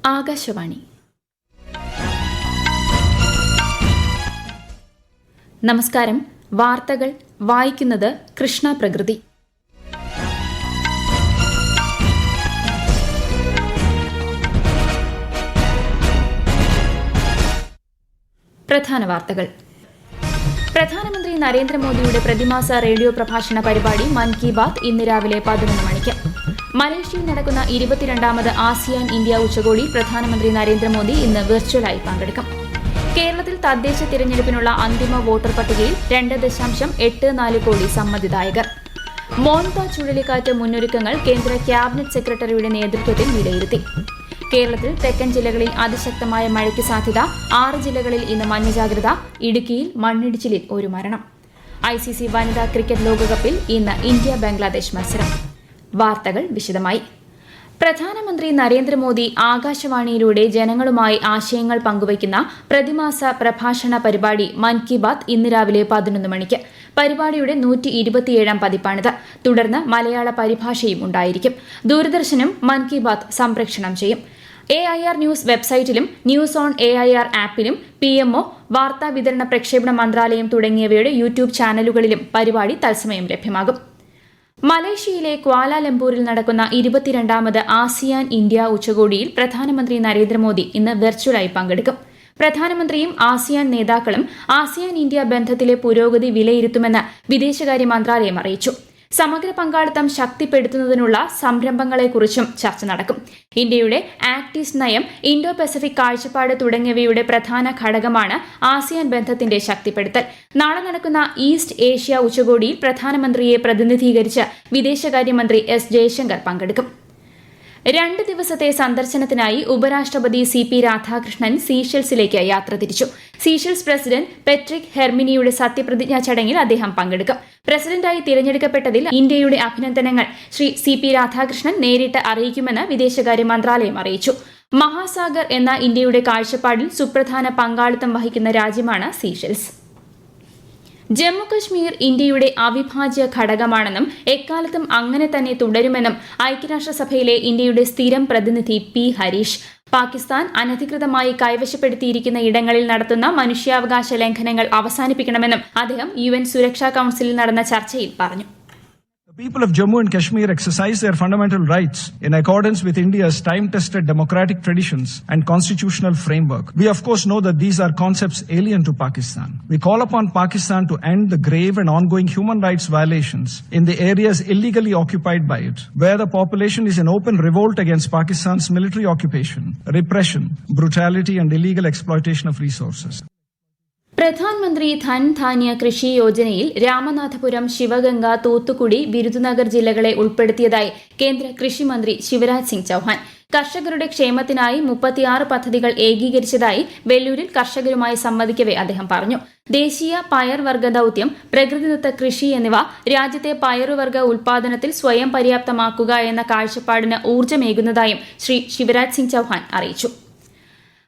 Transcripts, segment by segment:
ആകാശവാണി. നമസ്കാരം. വാർത്തകൾ വായിക്കുന്നത് കൃഷ്ണ പ്രകൃതി. പ്രധാന വാർത്തകൾ. പ്രധാനമന്ത്രി നരേന്ദ്രമോദിയുടെ പ്രതിമാസ റേഡിയോ പ്രഭാഷണ പരിപാടി മൻ കി ബാത്ത് ഇന്ന് രാവിലെ 11 മണിക്ക്. മലേഷ്യയിൽ നടക്കുന്ന 22ാമത് ആസിയാൻ ഇന്ത്യ ഉച്ചകോടി പ്രധാനമന്ത്രി നരേന്ദ്രമോദി ഇന്ന് വെർച്വലായി പങ്കെടുക്കും. കേരളത്തിൽ തദ്ദേശ തിരഞ്ഞെടുപ്പിനുള്ള അന്തിമ വോട്ടർ പട്ടികയിൽ 2.84 കോടി സമ്മതിദായകർ. മോൻത ചുഴലിക്കാറ്റ് മുന്നൊരുക്കങ്ങൾ കേന്ദ്ര ക്യാബിനറ്റ് സെക്രട്ടറിയുടെ നേതൃത്വത്തിൽ വിലയിരുത്തി. കേരളത്തിൽ തെക്കൻ ജില്ലകളിൽ അതിശക്തമായ മഴയ്ക്ക് സാധ്യത. 6 ജില്ലകളിൽ ഇന്ന് മഞ്ഞ ജാഗ്രത. ഇടുക്കിയിൽ മണ്ണിടിച്ചിലിൽ 1 മരണം. ICC വനിതാ ക്രിക്കറ്റ് ലോകകപ്പിൽ ഇന്ന് ഇന്ത്യ ബംഗ്ലാദേശ് മത്സരം. വാർത്തകൾ വിശദമായി. പ്രധാനമന്ത്രി നരേന്ദ്രമോദി ആകാശവാണിയിലൂടെ ജനങ്ങളുമായി ആശയങ്ങൾ പങ്കുവയ്ക്കുന്ന പ്രതിമാസ പ്രഭാഷണ പരിപാടി മൻ കി ബാത്ത് ഇന്ന് രാവിലെ 11 മണിക്ക്. പരിപാടിയുടെ 127ാം പതിപ്പാണിത്. തുടർന്ന് മലയാള പരിഭാഷയും ഉണ്ടായിരിക്കും. ദൂരദർശനും മൻ കി ബാത്ത് സംപ്രേഷണം ചെയ്യും. AIR ന്യൂസ് വെബ്സൈറ്റിലും ന്യൂസ് ഓൺ AIR ആപ്പിലും PMO, വാർത്താ വിതരണ പ്രക്ഷേപണ മന്ത്രാലയം തുടങ്ങിയവയുടെ യൂട്യൂബ് ചാനലുകളിലും പരിപാടി തത്സമയം ലഭ്യമാകും. മലേഷ്യയിലെ ക്വാലാലംപൂരിൽ നടക്കുന്ന 22ാമത് ആസിയാൻ ഇന്ത്യ ഉച്ചകോടിയിൽ പ്രധാനമന്ത്രി നരേന്ദ്രമോദി ഇന്ന് വെർച്വലായി പങ്കെടുക്കും. പ്രധാനമന്ത്രിയും ആസിയാൻ നേതാക്കളും ആസിയാൻ ഇന്ത്യ ബന്ധത്തിലെ പുരോഗതി വിലയിരുത്തുമെന്ന് വിദേശകാര്യ മന്ത്രാലയം അറിയിച്ചു. സമഗ്ര പങ്കാളിത്തം ശക്തിപ്പെടുത്തുന്നതിനുള്ള സംരംഭങ്ങളെക്കുറിച്ചും ചർച്ച നടക്കും. ഇന്ത്യയുടെ ആക്ട് ഈസ്റ്റ് നയം, ഇൻഡോ പസഫിക് കാഴ്ചപ്പാട് തുടങ്ങിയവയുടെ പ്രധാന ഘടകമാണ് ആസിയാൻ ബന്ധത്തിന്റെ ശക്തിപ്പെടുത്തൽ. നാളെ നടക്കുന്ന ഈസ്റ്റ് ഏഷ്യ ഉച്ചകോടിയിൽ പ്രധാനമന്ത്രിയെ പ്രതിനിധീകരിച്ച് വിദേശകാര്യമന്ത്രി S. ജയശങ്കർ പങ്കെടുക്കും. 2 ദിവസത്തെ സന്ദർശനത്തിനായി ഉപരാഷ്ട്രപതി CP രാധാകൃഷ്ണൻ സീഷെൽസിലേക്ക് യാത്ര തിരിച്ചു. സീഷെൽസ് പ്രസിഡന്റ് പെട്രിക് ഹെർമിനിയുടെ സത്യപ്രതിജ്ഞാ ചടങ്ങിൽ അദ്ദേഹം പങ്കെടുക്കും. പ്രസിഡന്റായി തിരഞ്ഞെടുക്കപ്പെട്ടതിൽ ഇന്ത്യയുടെ അഭിനന്ദനങ്ങൾ ശ്രീ CP രാധാകൃഷ്ണൻ നേരിട്ട് അറിയിക്കുമെന്ന് വിദേശകാര്യ മന്ത്രാലയം അറിയിച്ചു. മഹാസാഗർ എന്ന ഇന്ത്യയുടെ കാഴ്ചപ്പാടിൽ സുപ്രധാന പങ്കാളിത്തം വഹിക്കുന്ന രാജ്യമാണ് സീഷെൽസ്. ജമ്മുകശ്മീർ ഇന്ത്യയുടെ അവിഭാജ്യ ഘടകമാണെന്നും എക്കാലത്തും അങ്ങനെ തന്നെ തുടരുമെന്നും ഐക്യരാഷ്ട്രസഭയിലെ ഇന്ത്യയുടെ സ്ഥിരം പ്രതിനിധി P. ഹരീഷ്. പാകിസ്ഥാൻ അനധികൃതമായി കൈവശപ്പെടുത്തിയിരിക്കുന്ന ഇടങ്ങളിൽ നടത്തുന്ന മനുഷ്യാവകാശ ലംഘനങ്ങൾ അവസാനിപ്പിക്കണമെന്നും അദ്ദേഹം UN സുരക്ഷാ കൌൺസിലിൽ നടന്ന ചർച്ചയിൽ പറഞ്ഞു. The people of Jammu and Kashmir exercise their fundamental rights in accordance with India's time-tested democratic traditions and constitutional framework. We of course know that these are concepts alien to Pakistan. We call upon Pakistan to end the grave and ongoing human rights violations in the areas illegally occupied by it, where the population is in open revolt against Pakistan's military occupation, repression, brutality and illegal exploitation of resources. Pradhan Mantri Dhan Dhaanya കൃഷി യോജനയിൽ രാമനാഥപുരം, ശിവഗംഗ, തൂത്തുക്കുടി, വിരുദുനഗർ ജില്ലകളെ ഉൾപ്പെടുത്തിയതായി കേന്ദ്ര കൃഷിമന്ത്രി ശിവരാജ് സിംഗ് ചൌഹാൻ. കർഷകരുടെ ക്ഷേമത്തിനായി 36 പദ്ധതികൾ ഏകീകരിച്ചതായി വെല്ലൂരിൽ കർഷകരുമായി സംവദിക്കവെ അദ്ദേഹം പറഞ്ഞു. ദേശീയ പയർവർഗ ദൌത്യം, പ്രകൃതിദത്ത കൃഷി എന്നിവ രാജ്യത്തെ പയറുവർഗ ഉൽപാദനത്തിൽ സ്വയം പര്യാപ്തമാക്കുക എന്ന കാഴ്ചപ്പാടിന് ഊർജ്ജമേകുന്നതായും ശ്രീ ശിവരാജ് സിംഗ് ചൌഹാൻ അറിയിച്ചു.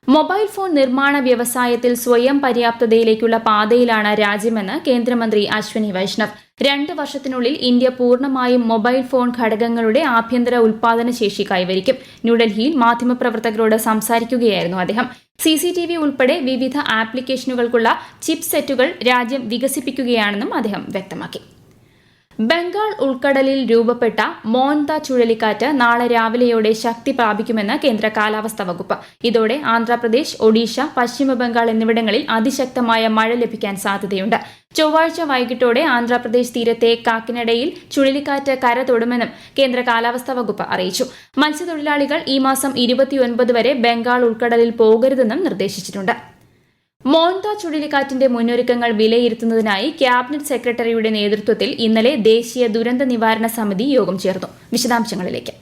മൊബൈൽ ഫോൺ നിർമ്മാണ വ്യവസായത്തിൽ സ്വയം പര്യാപ്തതയിലേക്കുള്ള പാതയിലാണ് രാജ്യമെന്ന് കേന്ദ്രമന്ത്രി അശ്വനി വൈഷ്ണവ്. 2 വർഷത്തിനുള്ളിൽ ഇന്ത്യ പൂർണ്ണമായും മൊബൈൽ ഫോൺ ഘടകങ്ങളുടെ ആഭ്യന്തര ഉൽപാദന ശേഷി കൈവരിക്കും. ന്യൂഡൽഹിയിൽ മാധ്യമപ്രവർത്തകരോട് സംസാരിക്കുകയായിരുന്നു അദ്ദേഹം. CCTV ഉൾപ്പെടെ വിവിധ ആപ്ലിക്കേഷനുകൾക്കുള്ള ചിപ്പ് സെറ്റുകൾ രാജ്യം വികസിപ്പിക്കുകയാണെന്നും അദ്ദേഹം വ്യക്തമാക്കി. ബംഗാൾ ഉൾക്കടലിൽ രൂപപ്പെട്ട മോൻത ചുഴലിക്കാറ്റ് നാളെ രാവിലെയോടെ ശക്തി പ്രാപിക്കുമെന്ന് കേന്ദ്ര കാലാവസ്ഥാ വകുപ്പ്. ഇതോടെ ആന്ധ്രാപ്രദേശ്, ഒഡീഷ, പശ്ചിമബംഗാൾ എന്നിവിടങ്ങളിൽ അതിശക്തമായ മഴ ലഭിക്കാൻ സാധ്യതയുണ്ട്. ചൊവ്വാഴ്ച വൈകിട്ടോടെ ആന്ധ്രാപ്രദേശ് തീരത്തെ കാക്കിനഡയിൽ ചുഴലിക്കാറ്റ് കര തൊടുമെന്നും കേന്ദ്ര കാലാവസ്ഥാ വകുപ്പ് അറിയിച്ചു. മത്സ്യത്തൊഴിലാളികൾ ഈ മാസം 29 വരെ ബംഗാൾ ഉൾക്കടലിൽ പോകരുതെന്നും നിർദ്ദേശിച്ചിട്ടുണ്ട്. മോൻത ചുഴലിക്കാറ്റിന്റെ മുന്നൊരുക്കങ്ങൾ വിലയിരുത്തുന്നതിനായി ക്യാബിനറ്റ് സെക്രട്ടറിയുടെ നേതൃത്വത്തിൽ ഇന്നലെ ദേശീയ ദുരന്ത നിവാരണ സമിതി യോഗം ചേർന്നു. വിശദാംശങ്ങളിലേക്ക്.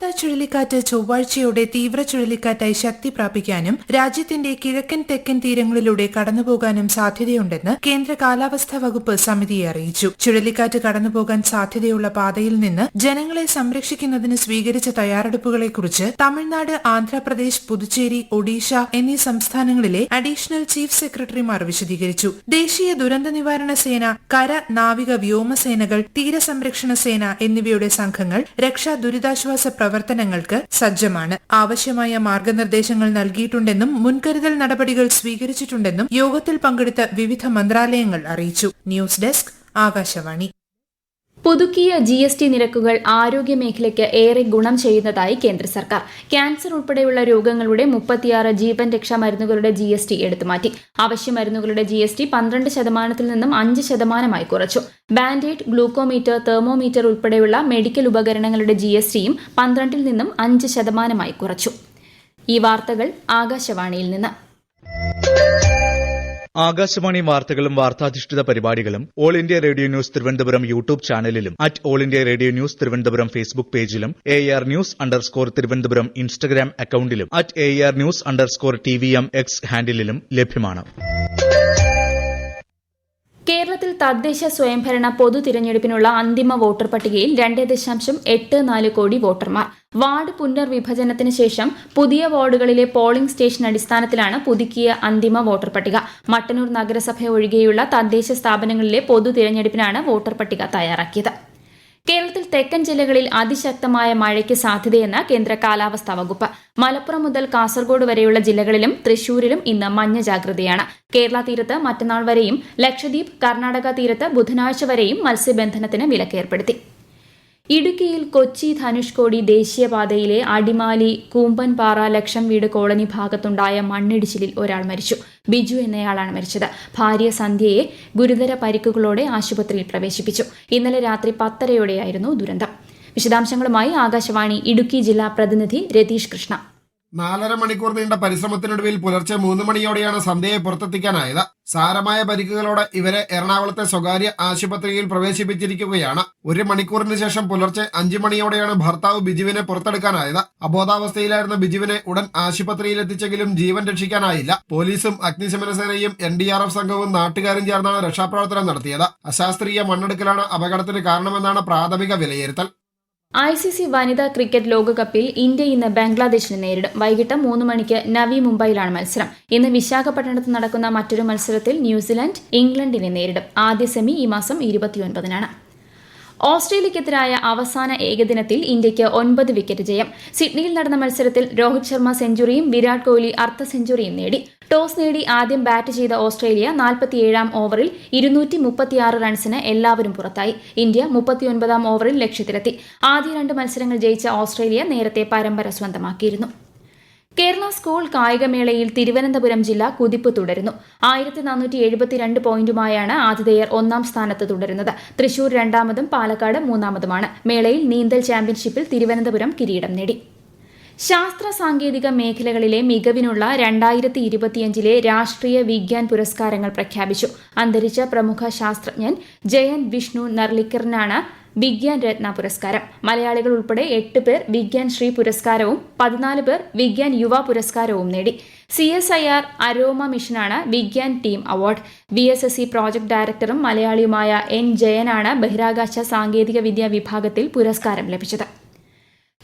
മോൻത ചുഴലിക്കാറ്റ് ചൊവ്വാഴ്ചയോടെ തീവ്ര ചുഴലിക്കാറ്റായി ശക്തി പ്രാപിക്കാനും രാജ്യത്തിന്റെ കിഴക്കൻ തെക്കൻ തീരങ്ങളിലൂടെ കടന്നുപോകാനും സാധ്യതയുണ്ടെന്ന് കേന്ദ്ര കാലാവസ്ഥാ വകുപ്പ് സമിതിയെ അറിയിച്ചു. ചുഴലിക്കാറ്റ് കടന്നുപോകാൻ സാധ്യതയുള്ള പാതയിൽ നിന്ന് ജനങ്ങളെ സംരക്ഷിക്കുന്നതിന് സ്വീകരിച്ച തയ്യാറെടുപ്പുകളെക്കുറിച്ച് തമിഴ്നാട്, ആന്ധ്രാപ്രദേശ്, പുതുച്ചേരി, ഒഡീഷ എന്നീ സംസ്ഥാനങ്ങളിലെ അഡീഷണൽ ചീഫ് സെക്രട്ടറിമാർ വിശദീകരിച്ചു. ദേശീയ ദുരന്ത നിവാരണ സേന, കര, നാവിക, വ്യോമസേനകൾ, തീരസംരക്ഷണ സേന എന്നിവയുടെ സംഘങ്ങൾ രക്ഷാ ദുരിതാശ്വാസ പ്രവർത്തനങ്ങൾക്ക് സജ്ജമാണ്. ആവശ്യമായ മാർഗനിർദ്ദേശങ്ങൾ നൽകിയിട്ടുണ്ടെന്നും മുൻകരുതൽ നടപടികൾ സ്വീകരിച്ചിട്ടുണ്ടെന്നും യോഗത്തിൽ പങ്കെടുത്ത വിവിധ മന്ത്രാലയങ്ങൾ അറിയിച്ചു. News desk, Akashvani. പുതുക്കിയ GST നിരക്കുകൾ ആരോഗ്യമേഖലയ്ക്ക് ഏറെ ഗുണം ചെയ്യുന്നതായി കേന്ദ്ര സർക്കാർ. ക്യാൻസർ ഉൾപ്പെടെയുള്ള രോഗങ്ങളുടെ 36 ജീവൻ രക്ഷാ മരുന്നുകളുടെ GST എടുത്തുമാറ്റി. അവശ്യ മരുന്നുകളുടെ GST 12% നിന്നും 5% കുറച്ചു. ബാൻഡേഡ്, ഗ്ലൂക്കോമീറ്റർ, തെർമോമീറ്റർ ഉൾപ്പെടെയുള്ള മെഡിക്കൽ ഉപകരണങ്ങളുടെ GSTയും 12 നിന്നും 5% കുറച്ചു. ഈ വാർത്തകൾ ആകാശവാണിയിൽ നിന്ന്. ആകാശവാണി വാർത്തകളും വാർത്താധിഷ്ഠിത പരിപാടികളും all India radio news Thiruvananthapuram YouTube ചാനലിലും all India radio news Thiruvananthapuram Facebook പേജിലും AR News_ തിരുവനന്തപുരം ഇൻസ്റ്റഗ്രാം അക്കൌണ്ടിലും AR News_TVM X ഹാൻഡിലും ലഭ്യമാണ്. കേരളത്തിൽ തദ്ദേശ സ്വയംഭരണ പൊതു തിരഞ്ഞെടുപ്പിനുള്ള അന്തിമ വോട്ടർ പട്ടികയിൽ 2.84 കോടി വോട്ടർമാർ. വാർഡ് പുനർവിഭജനത്തിന് ശേഷം പുതിയ വാർഡുകളിലെ പോളിംഗ് സ്റ്റേഷൻ അടിസ്ഥാനത്തിലാണ് പുതുക്കിയ അന്തിമ വോട്ടർ പട്ടിക. മട്ടന്നൂർ നഗരസഭ ഒഴികെയുള്ള തദ്ദേശ സ്ഥാപനങ്ങളിലെ പൊതു തിരഞ്ഞെടുപ്പിനാണ് വോട്ടർ പട്ടിക തയ്യാറാക്കിയത്. കേരളത്തിൽ തെക്കൻ ജില്ലകളിൽ അതിശക്തമായ മഴയ്ക്ക് സാധ്യതയെന്ന് കേന്ദ്ര കാലാവസ്ഥാ വകുപ്പ്. മലപ്പുറം മുതൽ കാസർഗോഡ് വരെയുള്ള ജില്ലകളിലും തൃശൂരിലും ഇന്ന് മഞ്ഞ ജാഗ്രതയാണ്. കേരള തീരത്ത് മറ്റന്നാൾ വരെയും ലക്ഷദ്വീപ്, കർണാടക തീരത്ത് ബുധനാഴ്ച വരെയും മത്സ്യബന്ധനത്തിന് വിലക്കേർപ്പെടുത്തി. ഇടുക്കിയിൽ കൊച്ചി ധനുഷ്കോടി ദേശീയപാതയിലെ അടിമാലി കൂമ്പൻപാറ ലക്ഷം വീട് കോളനി ഭാഗത്തുണ്ടായ മണ്ണിടിച്ചിലിൽ ഒരാൾ മരിച്ചു. ബിജു എന്നയാളാണ് മരിച്ചത്. ഭാര്യ സന്ധ്യയെ ഗുരുതര പരിക്കുകളോടെ ആശുപത്രിയിൽ പ്രവേശിപ്പിച്ചു. ഇന്നലെ രാത്രി 10:30യോടെയായിരുന്നു ദുരന്തം. വിശദാംശങ്ങളുമായി ആകാശവാണി ഇടുക്കി ജില്ലാ പ്രതിനിധി രതീഷ് കൃഷ്ണ. 4.5 മണിക്കൂർ നീണ്ട പരിശ്രമത്തിനൊടുവിൽ പുലർച്ചെ 3 മണിയോടെയാണ് സന്ധ്യയെ പുറത്തെത്തിക്കാനായത്. സാരമായ പരിക്കുകളോടെ ഇവരെ എറണാകുളത്തെ സ്വകാര്യ ആശുപത്രിയിൽ പ്രവേശിപ്പിച്ചിരിക്കുകയാണ്. 1 മണിക്കൂറിന് ശേഷം പുലർച്ചെ 5 മണിയോടെയാണ് ഭർത്താവ് ബിജുവിനെ പുറത്തെടുക്കാനായത്. അബോധാവസ്ഥയിലായിരുന്ന ബിജുവിനെ ഉടൻ ആശുപത്രിയിൽ എത്തിച്ചെങ്കിലും ജീവൻ രക്ഷിക്കാനായില്ല. പോലീസും അഗ്നിശമന സേനയും NDRF സംഘവും നാട്ടുകാരും ചേർന്നാണ് രക്ഷാപ്രവർത്തനം നടത്തിയത്. അശാസ്ത്രീയ മണ്ണെടുക്കലാണ് അപകടത്തിന് കാരണമെന്നാണ് പ്രാഥമിക വിലയിരുത്തൽ. ICC വനിതാ ക്രിക്കറ്റ് ലോകകപ്പിൽ ഇന്ത്യ ഇന്ന് ബംഗ്ലാദേശിനെ നേരിടും. വൈകിട്ട് 3 മണിക്ക് നവി മുംബൈയിലാണ് മത്സരം. ഇന്ന് വിശാഖപട്ടണത്ത് നടക്കുന്ന മറ്റൊരു മത്സരത്തിൽ ന്യൂസിലാൻഡ് ഇംഗ്ലണ്ടിനെ നേരിടും. ആദ്യ സെമി ഈ മാസം 29-നാണ്. ഓസ്ട്രേലിയക്കെതിരായ അവസാന ഏകദിനത്തിൽ ഇന്ത്യയ്ക്ക് 9 വിക്കറ്റ് ജയം. സിഡ്നിയിൽ നടന്ന മത്സരത്തിൽ രോഹിത് ശർമ്മ സെഞ്ചുറിയും വിരാട് കോഹ്ലി അർദ്ധ സെഞ്ചുറിയും നേടി. ടോസ് നേടി ആദ്യം ബാറ്റ് ചെയ്ത ഓസ്ട്രേലിയ 47-ാം ഓവറിൽ 236 റൺസിന് എല്ലാവരും പുറത്തായി. ഇന്ത്യ 39-ാം ഓവറിൽ ലക്ഷ്യത്തിലെത്തി. ആദ്യ 2 മത്സരങ്ങൾ ജയിച്ച ഓസ്ട്രേലിയ നേരത്തെ പരമ്പര സ്വന്തമാക്കിയിരുന്നു. കേരള സ്കൂൾ കായികമേളയിൽ തിരുവനന്തപുരം ജില്ല കുതിപ്പ് തുടരുന്നു. 1472 പോയിന്റുമായാണ് ആതിഥേയർ 1-ാം സ്ഥാനത്ത് തുടരുന്നത്. തൃശൂർ 2-മതും പാലക്കാട് 3-മതുമാണ്. മേളയിൽ നീന്തൽ ചാമ്പ്യൻഷിപ്പിൽ തിരുവനന്തപുരം കിരീടം നേടി. ശാസ്ത്ര സാങ്കേതിക മേഖലകളിലെ മികവിനുള്ള 2025 രാഷ്ട്രീയ വിഗ്യാൻ പുരസ്കാരങ്ങൾ പ്രഖ്യാപിച്ചു. അന്തരിച്ച പ്രമുഖ ശാസ്ത്രജ്ഞൻ ജയന്ത് വിഷ്ണു നർലിക്കറിനാണ് വിഗ്യാൻ രത്ന പുരസ്കാരം. മലയാളികൾ ഉൾപ്പെടെ 8 പേർ വിഗ്യാൻ ശ്രീ പുരസ്കാരവും 14 പേർ വിഗ്യാൻ യുവ പുരസ്കാരവും നേടി. CSIR അരോമ മിഷനാണ് Vigyan team award. VSSC project ഡയറക്ടറും മലയാളിയുമായ N ജയനാണ് ബഹിരാകാശ സാങ്കേതിക വിദ്യാ വിഭാഗത്തിൽ പുരസ്കാരം ലഭിച്ചത്.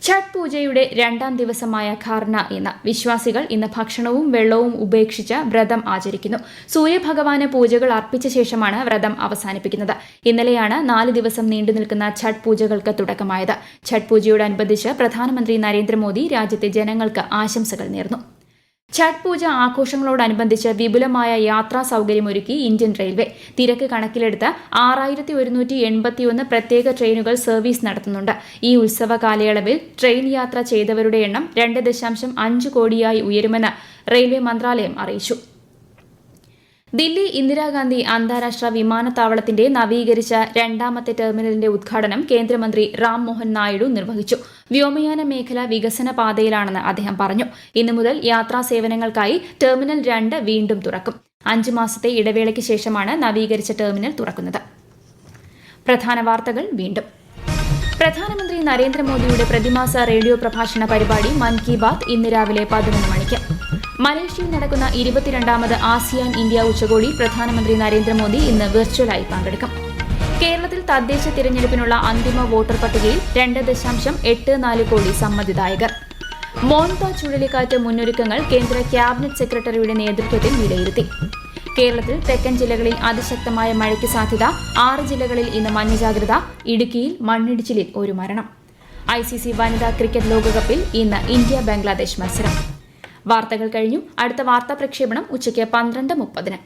ഛഠ് പൂജയുടെ 2ാം ദിവസമായ ഖാർന ഇന്ന്. വിശ്വാസികൾ ഇന്ന് ഭക്ഷണവും വെള്ളവും ഉപേക്ഷിച്ച് വ്രതം ആചരിക്കുന്നു. സൂര്യഭഗവാന് പൂജകൾ അർപ്പിച്ച ശേഷമാണ് വ്രതം അവസാനിപ്പിക്കുന്നത്. ഇന്നലെയാണ് 4 ദിവസം നീണ്ടുനിൽക്കുന്ന ഛഠ് പൂജകൾക്ക് തുടക്കമായത്. ഛഠ് പൂജയോടനുബന്ധിച്ച് പ്രധാനമന്ത്രി നരേന്ദ്രമോദി രാജ്യത്തെ ജനങ്ങൾക്ക് ആശംസകൾ നേർന്നു. ഛഠ് പൂജ ആഘോഷങ്ങളോടനുബന്ധിച്ച് വിപുലമായ യാത്രാ സൌകര്യമൊരുക്കി ഇന്ത്യൻ റെയിൽവേ. തിരക്ക് കണക്കിലെടുത്ത് 6181 പ്രത്യേക ട്രെയിനുകൾ സർവീസ് നടത്തുന്നുണ്ട്. ഈ ഉത്സവ കാലയളവിൽ ട്രെയിൻ യാത്ര ചെയ്തവരുടെ എണ്ണം 2.5 കോടിയായി ഉയരുമെന്ന് റെയിൽവേ മന്ത്രാലയം അറിയിച്ചു. ദില്ലി ഇന്ദിരാഗാന്ധി അന്താരാഷ്ട്ര വിമാനത്താവളത്തിന്റെ നവീകരിച്ച 2ാമത്തെ ടെർമിനലിന്റെ ഉദ്ഘാടനം കേന്ദ്രമന്ത്രി റാം മോഹൻ നായിഡു നിർവഹിച്ചു. വ്യോമയാന മേഖല വികസന പാതയിലാണെന്ന് അദ്ദേഹം പറഞ്ഞു. ഇന്നു മുതൽ യാത്രാ സേവനങ്ങൾക്കായി ടെർമിനൽ 2 വീണ്ടും തുറക്കും. 5 മാസത്തെ ഇടവേളയ്ക്ക് ശേഷമാണ് നവീകരിച്ച ടെർമിനൽ തുറക്കുന്നത്. പ്രധാന വാർത്തകൾ വീണ്ടും. പ്രധാനമന്ത്രി നരേന്ദ്രമോദിയുടെ പ്രതിമാസ റേഡിയോ പ്രഭാഷണ പരിപാടി മൻ കി ബാത്ത് ഇന്ന് രാവിലെ 11 മണിക്ക്. മലേഷ്യയിൽ നടക്കുന്ന 22ാമത് ആസിയാൻ ഇന്ത്യ ഉച്ചകോടി പ്രധാനമന്ത്രി നരേന്ദ്രമോദി ഇന്ന് വെർച്വലായി പങ്കെടുക്കും. കേരളത്തിൽ തദ്ദേശ തിരഞ്ഞെടുപ്പിനുള്ള അന്തിമ വോട്ടർ പട്ടികയിൽ 2.84 കോടി സമ്മതിദായകർ. മോൻത ചുഴലിക്കാറ്റ് മുന്നൊരുക്കങ്ങൾ കേന്ദ്ര ക്യാബിനറ്റ് സെക്രട്ടറിയുടെ നേതൃത്വത്തിൽ വിലയിരുത്തി. കേരളത്തിൽ തെക്കൻ ജില്ലകളിൽ അതിശക്തമായ മഴയ്ക്ക് സാധ്യത. 6 ജില്ലകളിൽ ഇന്ന് മഞ്ഞ ജാഗ്രത. ഇടുക്കിയിൽ മണ്ണിടിച്ചിലിൽ 1 മരണം. ICC വനിതാ ക്രിക്കറ്റ് ലോകകപ്പിൽ ഇന്ന് ഇന്ത്യ ബംഗ്ലാദേശ് മത്സരം. വാർത്തകൾ കഴിഞ്ഞു. അടുത്ത വാർത്താ പ്രക്ഷേപണം ഉച്ചയ്ക്ക് 12:30.